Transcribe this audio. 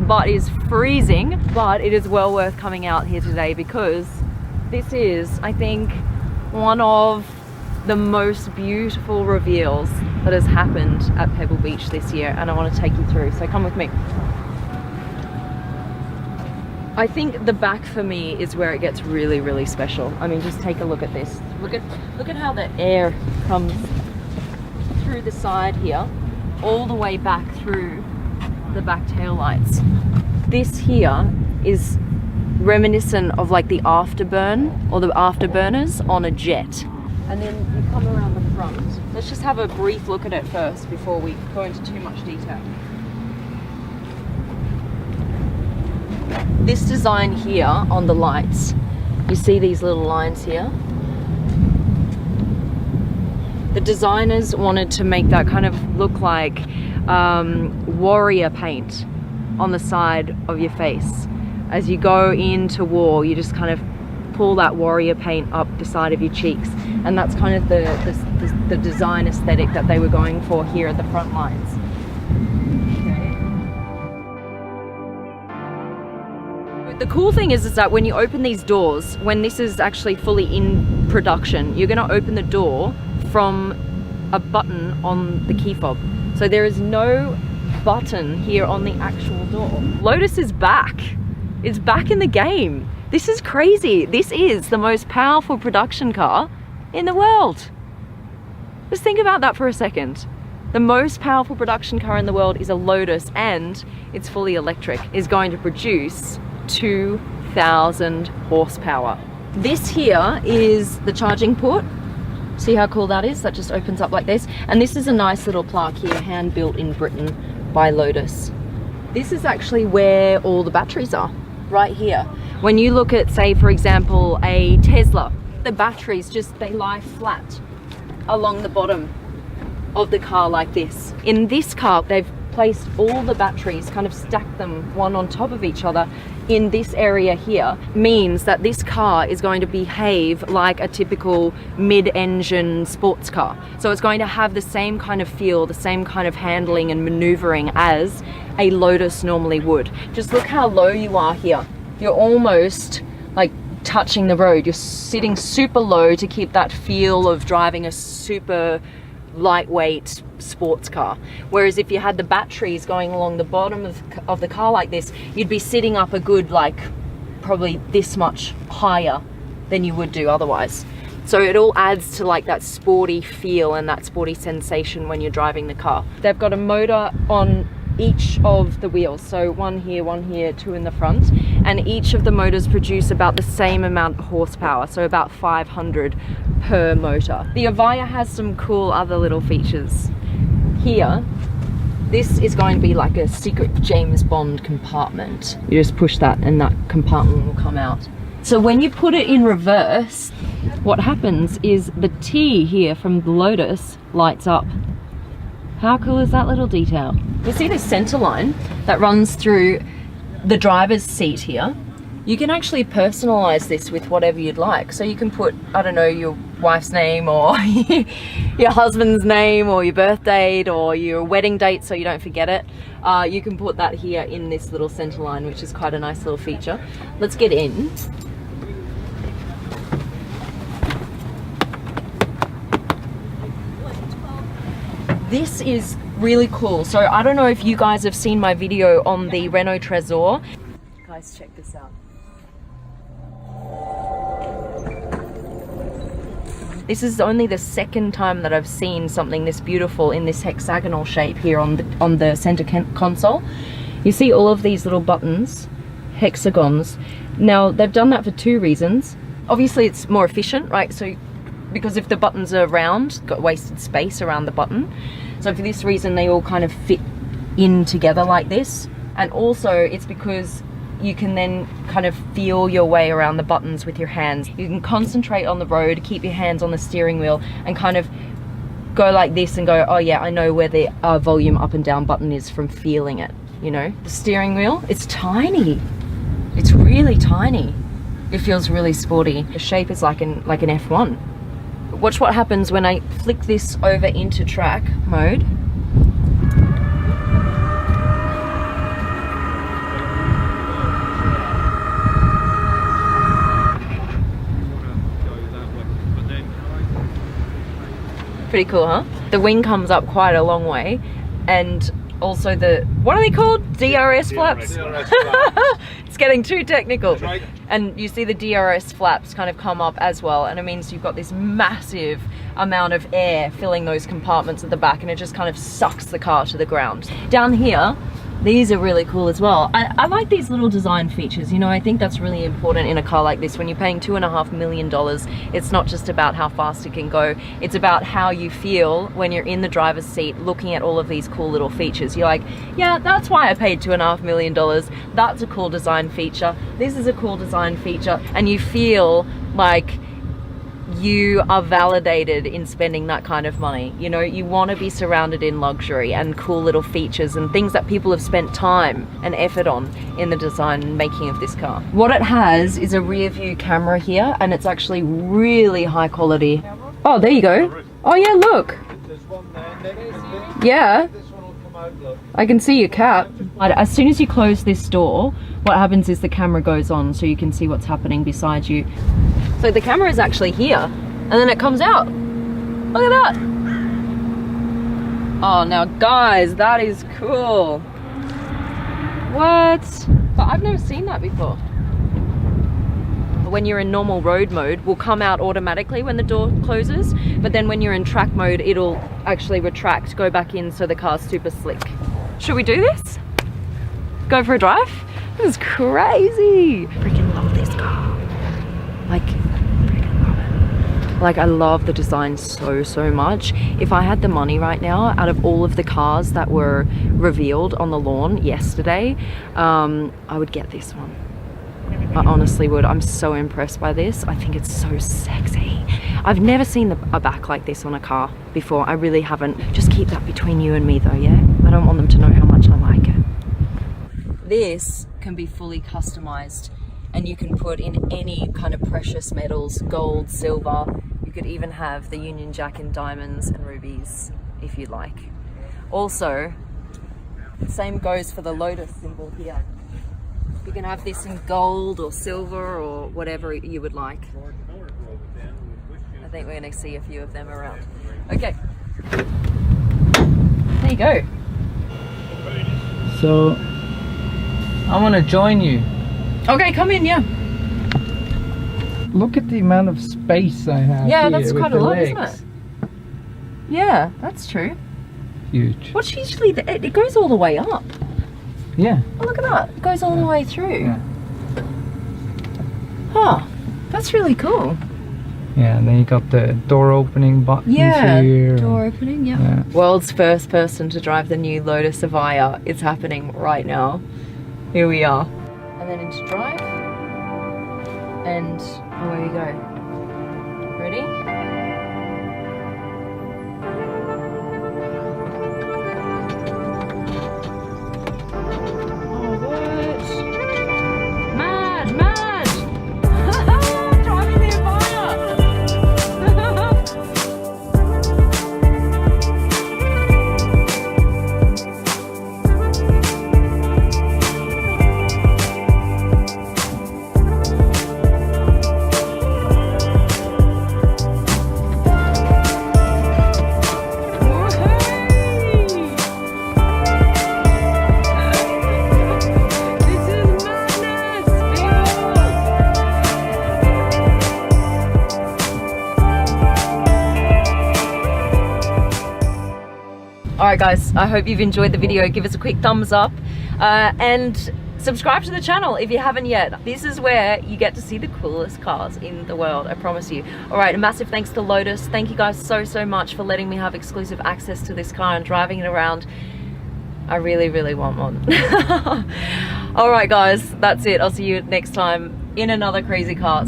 butt is freezing, but it is well worth coming out here today because this is, I think, one of the most beautiful reveals that has happened at Pebble Beach this year, and I want to take you through, so come with me. I think the back for me is where it gets really, really special. I mean, just take a look at this. Look at how the air comes through the side here, all the way back through the back tail lights. This here is reminiscent of like the afterburn or the afterburners on a jet. And then you come around the front. Let's just have a brief look at it first before we go into too much detail. This design here on the lights, you see these little lines here? The designers wanted to make that kind of look like warrior paint on the side of your face. As you go into war, you just kind of pull that warrior paint up the side of your cheeks, and that's kind of the design aesthetic that they were going for here at the front lines. The cool thing is that when you open these doors, when this is actually fully in production, you're going to open the door from a button on the key fob. So there is no button here on the actual door. Lotus is back. It's back in the game. This is crazy. This is the most powerful production car in the world. Just think about that for a second. The most powerful production car in the world is a Lotus, and it's fully electric, is going to produce 2,000 horsepower. This here is the charging port. See how cool that is? That just opens up like this. And this is a nice little plaque here, hand built in Britain by Lotus. This is actually where all the batteries are, right here. When you look at, say, for example, a Tesla, the batteries they lie flat along the bottom of the car like this. In this car, they've placed all the batteries, kind of stacked them one on top of each other in this area here. Means that this car is going to behave like a typical mid-engine sports car. So it's going to have the same kind of feel, the same kind of handling and maneuvering as a Lotus normally would. Just look how low you are here. You're almost like touching the road. You're sitting super low to keep that feel of driving a super lightweight sports car. Whereas if you had the batteries going along the bottom of the car like this, you'd be sitting up a good, like, probably this much higher than you would do otherwise. So it all adds to like that sporty feel and that sporty sensation when you're driving the car. They've got a motor on each of the wheels, so one here, two in the front, and each of the motors produce about the same amount of horsepower, so about 500 per motor. The Avaya has some cool other little features. Here, this is going to be like a secret James Bond compartment. You just push that and that compartment will come out. So when you put it in reverse, what happens is the T here from the Lotus lights up. How cool is that little detail? You see this center line that runs through the driver's seat here? You can actually personalize this with whatever you'd like. So you can put, I don't know, your wife's name or your husband's name or your birth date or your wedding date so you don't forget it. You can put that here in this little center line, which is quite a nice little feature. Let's get in. This is really cool. So I don't know if you guys have seen my video on the Renault Trésor. Guys, check this out. This is only the second time that I've seen something this beautiful in this hexagonal shape here on the center console. You see all of these little buttons, hexagons. Now they've done that for two reasons. Obviously it's more efficient, right? So because if the buttons are round, got wasted space around the button. So for this reason they all kind of fit in together like this. And also it's because you can then kind of feel your way around the buttons with your hands. You can concentrate on the road, keep your hands on the steering wheel and kind of go like this and go, oh yeah, I know where the volume up and down button is from feeling it, you know? The steering wheel, it's tiny. It's really tiny. It feels really sporty. The shape is like an F1. Watch what happens when I flick this over into track mode. pretty cool, huh? The wing comes up quite a long way, and also the, what are they called? DRS flaps? DRS flaps. It's getting too technical. Right. And you see the DRS flaps kind of come up as well, and it means you've got this massive amount of air filling those compartments at the back, and it just kind of sucks the car to the ground. Down here, these are really cool as well. I like these little design features, you know. I think that's really important in a car like this. When you're paying $2.5 million, it's not just about how fast it can go, it's about how you feel when you're in the driver's seat looking at all of these cool little features. You're like, yeah, that's why I paid $2.5 million. That's a cool design feature. This is a cool design feature. And you feel like you are validated in spending that kind of money. You know, you want to be surrounded in luxury and cool little features and things that people have spent time and effort on in the design and making of this car. What it has is a rear view camera here, and it's actually really high quality. Oh, there you go. Oh yeah, look. There's one there. Yeah. This one will come out, look. I can see your cap. As soon as you close this door, what happens is the camera goes on so you can see what's happening beside you. So the camera is actually here, and then it comes out. Look at that. Oh, now guys, that is cool. What? But I've never seen that before. When you're in normal road mode, will come out automatically when the door closes, but then when you're in track mode, it'll actually retract, go back in, so the car's super slick. Should we do this? Go for a drive? This is crazy. I freaking love this car. Like, I love the design so much. If I had the money right now, out of all of the cars that were revealed on the lawn yesterday, I would get this one. I honestly would. I'm so impressed by this. I think it's so sexy. I've never seen a back like this on a car before. I really haven't. Just keep that between you and me though, yeah? I don't want them to know how much I like it. This can be fully customized, and you can put in any kind of precious metals, gold, silver. You could even have the Union Jack in diamonds and rubies if you like. Also, the same goes for the Lotus symbol here. You can have this in gold or silver or whatever you would like. I think we're going to see a few of them around. Okay. There you go. So, I want to join you. Okay, come in, yeah. Look at the amount of space I have. Yeah, here that's quite a lot, isn't it? Yeah, that's true. Huge. What's usually it goes all the way up. Yeah. Oh, look at that. It goes all the way through. Yeah. Huh. That's really cool. Yeah, and then you got the door opening buttons here. Door opening, yeah. World's first person to drive the new Lotus Evija is happening right now. Here we are. And then into drive. And away we go. Ready? Alright guys, I hope you've enjoyed the video. Give us a quick thumbs up and subscribe to the channel if you haven't yet. This is where you get to see the coolest cars in the world, I promise you. Alright, a massive thanks to Lotus. Thank you guys so much for letting me have exclusive access to this car and driving it around. I really want one. Alright guys, that's it. I'll see you next time in another crazy car.